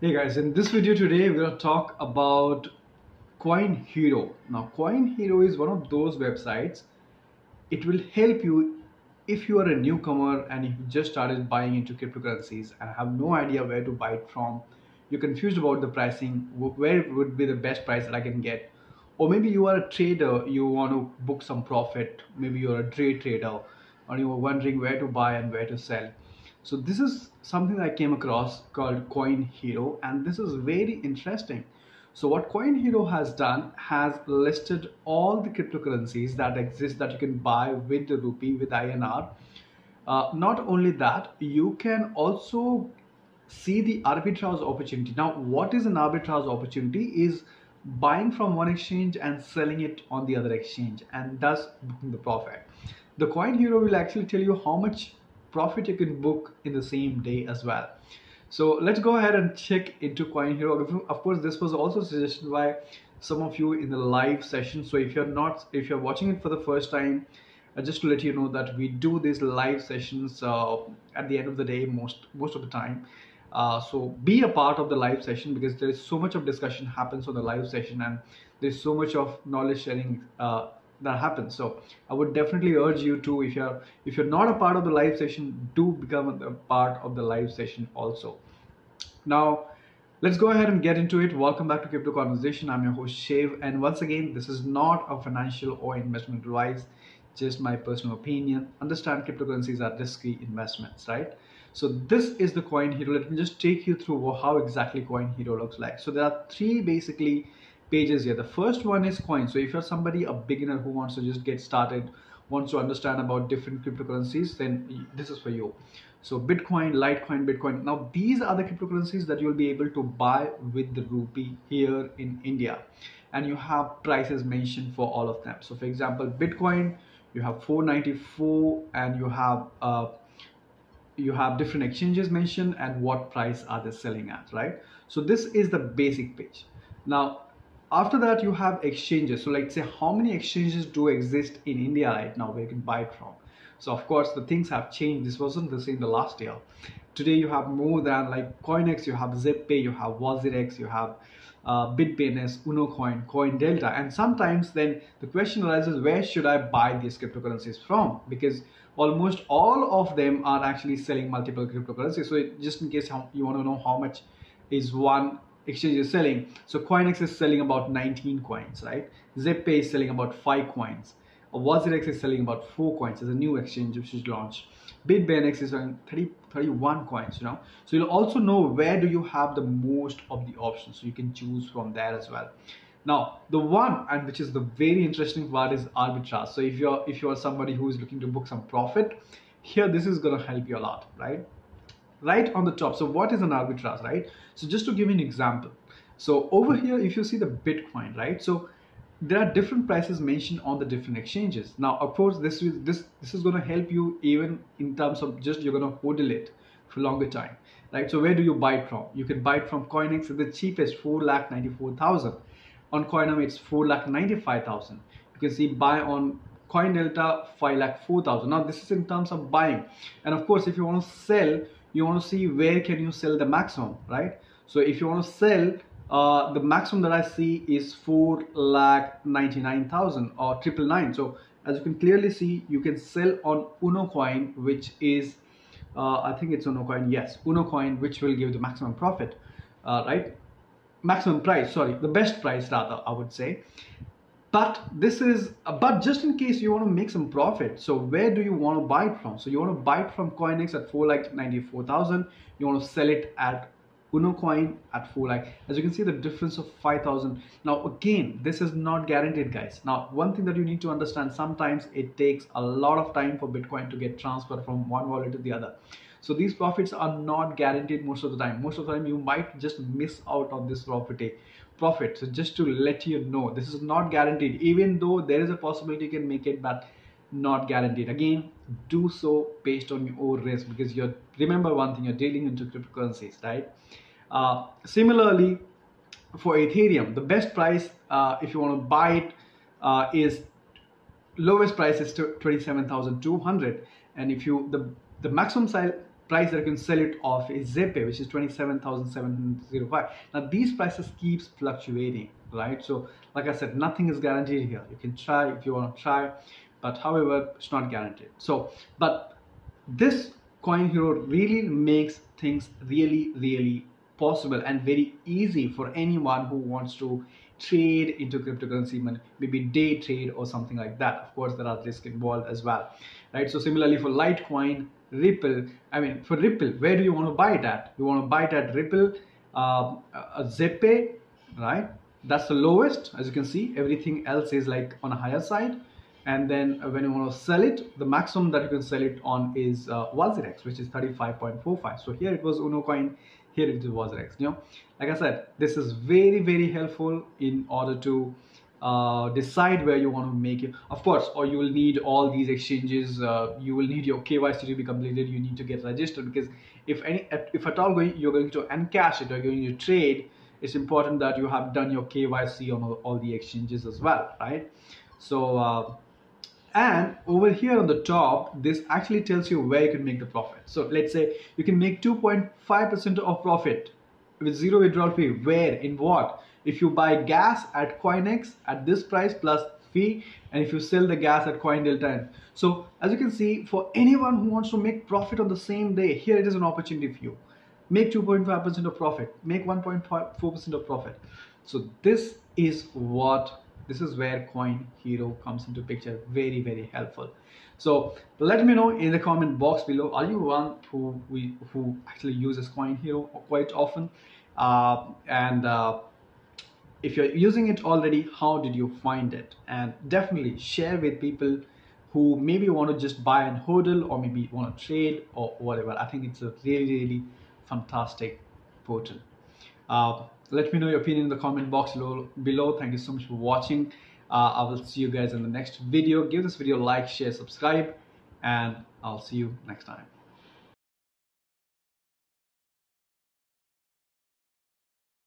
Hey guys, in this video today we're going to talk about Coinhero. Now Coinhero is one of those websites. It will help you if you are a newcomer and you just started buying into cryptocurrencies and have no idea where to buy it from. You're confused about the pricing, where would be the best price that I can get. Or maybe you are a trader, you want to book some profit. Maybe you're a day trader or you are wondering where to buy and where to sell. So this is something I came across called Coinhero, and this is very interesting. So what Coinhero has done has listed all the cryptocurrencies that exist that you can buy with the rupee with INR. Not only that, you can also see the arbitrage opportunity. Now, what is an arbitrage opportunity? Is buying from one exchange and selling it on the other exchange, and thus booking the profit. The Coin Hero will actually tell you how much profit you can book in the same day as well. So let's go ahead and check into Coin Hero. Of course, this was also suggested by some of you in the live session. So if you're watching it for the first time, just to let you know that we do these live sessions at the end of the day most of the time. So be a part of the live session because there is so much of discussion happens on the live session, and there's so much of knowledge sharing that happens. So I would definitely urge you to, if you're not a part of the live session, do become a part of the live session also. Now, let's go ahead and get into it. Welcome back to Crypto Conversation. I'm your host Shiv, and once again, this is not a financial or investment advice, just my personal opinion. Understand cryptocurrencies are risky investments, right? So this is the Coin Hero. Let me just take you through how exactly Coin Hero looks like. So there are three basically pages here. The first one is coin. So if you're somebody, a beginner who wants to just get started, wants to understand about different cryptocurrencies, then this is for you. So Bitcoin, Litecoin, Bitcoin. Now these are the cryptocurrencies that you'll be able to buy with the rupee here in India. And you have prices mentioned for all of them. So for example, Bitcoin, you have 494, and you have different exchanges mentioned and what price are they selling at, right? So this is the basic page. Now after that, you have exchanges. So like say, how many exchanges do exist in India right now where you can buy it from? So of course the things have changed. This wasn't the same the last year. Today you have more than like Coinex, you have ZipPay, you have WazirX, you have BitBNS, UnoCoin, Coin Delta, and sometimes then the question arises, where should I buy these cryptocurrencies from? Because almost all of them are actually selling multiple cryptocurrencies. So just in case you want to know how much is one exchange is selling, so Coinex is selling about 19 coins, right? ZipPay is selling about 5 coins. WazirX is selling about 4 coins as a new exchange which is launched. BitBNX is selling 31 coins, So you'll also know where do you have the most of the options, so you can choose from there as well. Now, the one, and which is the very interesting part, is arbitrage. So if you're somebody who is looking to book some profit, here this is going to help you a lot, right on the top. So what is an arbitrage, right? So just to give you an example, so over here if you see the Bitcoin, right, so there are different prices mentioned on the different exchanges. Now of course this is going to help you even in terms of just you're going to hodl it for longer time, right? So where do you buy it from? You can buy it from Coinex at the cheapest 4,94,000. On Coinum it's 4,95,000. You can see buy on Coin Delta 5,04,000. Now this is in terms of buying, and of course if you want to sell, you want to see where can you sell the maximum, right? So if you want to sell, the maximum that I see is 4,99,000 or 999. So as you can clearly see, you can sell on UnoCoin, which is I think it's UnoCoin. Yes, UnoCoin, which will give the maximum profit, right? Maximum price, sorry, the best price rather, I would say. But this is, but just in case you want to make some profit, so where do you want to buy it from? So you want to buy it from Coinex at 4,94,000. You want to sell it at UnoCoin at 4 lakh. As you can see, the difference of 5,000. Now again, this is not guaranteed, guys. Now one thing that you need to understand, sometimes it takes a lot of time for Bitcoin to get transferred from one wallet to the other. So these profits are not guaranteed most of the time. Most of the time you might just miss out on this profit. So just to let you know, this is not guaranteed, even though there is a possibility you can make it, but not guaranteed. Again, do so based on your own risk, because remember one thing, you're dealing into cryptocurrencies, right? Similarly, for Ethereum, the best price if you want to buy it is lowest price is 27,200, and if you the maximum price that you can sell it off is Zepe, which is 27,705. Now these prices keeps fluctuating, right? So like I said, nothing is guaranteed here. You can try if you want to try, but however, it's not guaranteed. So, but this Coinhero really makes things really possible and very easy for anyone who wants to trade into cryptocurrency, maybe day trade or something like that. Of course, there are risks involved as well, right? So similarly for Litecoin, Ripple, I mean for Ripple, where do you want to buy it at? You want to buy it at Ripple, Zepe, right? That's the lowest. As you can see, everything else is like on a higher side. And then when you want to sell it, the maximum that you can sell it on is WazirX, which is 35.45. So here it was Uno Coin, here it is WazirX. You know, like I said, this is very helpful in order to decide where you want to make it. Of course, or you will need all these exchanges. You will need your KYC to be completed. You need to get registered, because if at all you're going to encash it or going to trade, it's important that you have done your KYC on all the exchanges as well, right? So and over here on the top, this actually tells you where you can make the profit. So let's say you can make 2.5% of profit with zero withdrawal fee. Where? In what? If you buy gas at Coinex at this price plus fee, and if you sell the gas at CoinDelta. So as you can see, for anyone who wants to make profit on the same day, here it is an opportunity for you. Make 2.5% of profit, make 1.4% of profit. So this is where Coinhero comes into picture. Very helpful. So let me know in the comment box below, are you one who actually uses Coinhero quite often, and if you're using it already, how did you find it? And definitely share with people who maybe want to just buy and hodl, or maybe want to trade or whatever. I think it's a really fantastic portal. Let me know your opinion in the comment box below. Thank you so much for watching. I will see you guys in the next video. Give this video a like, share, subscribe, and I'll see you next time.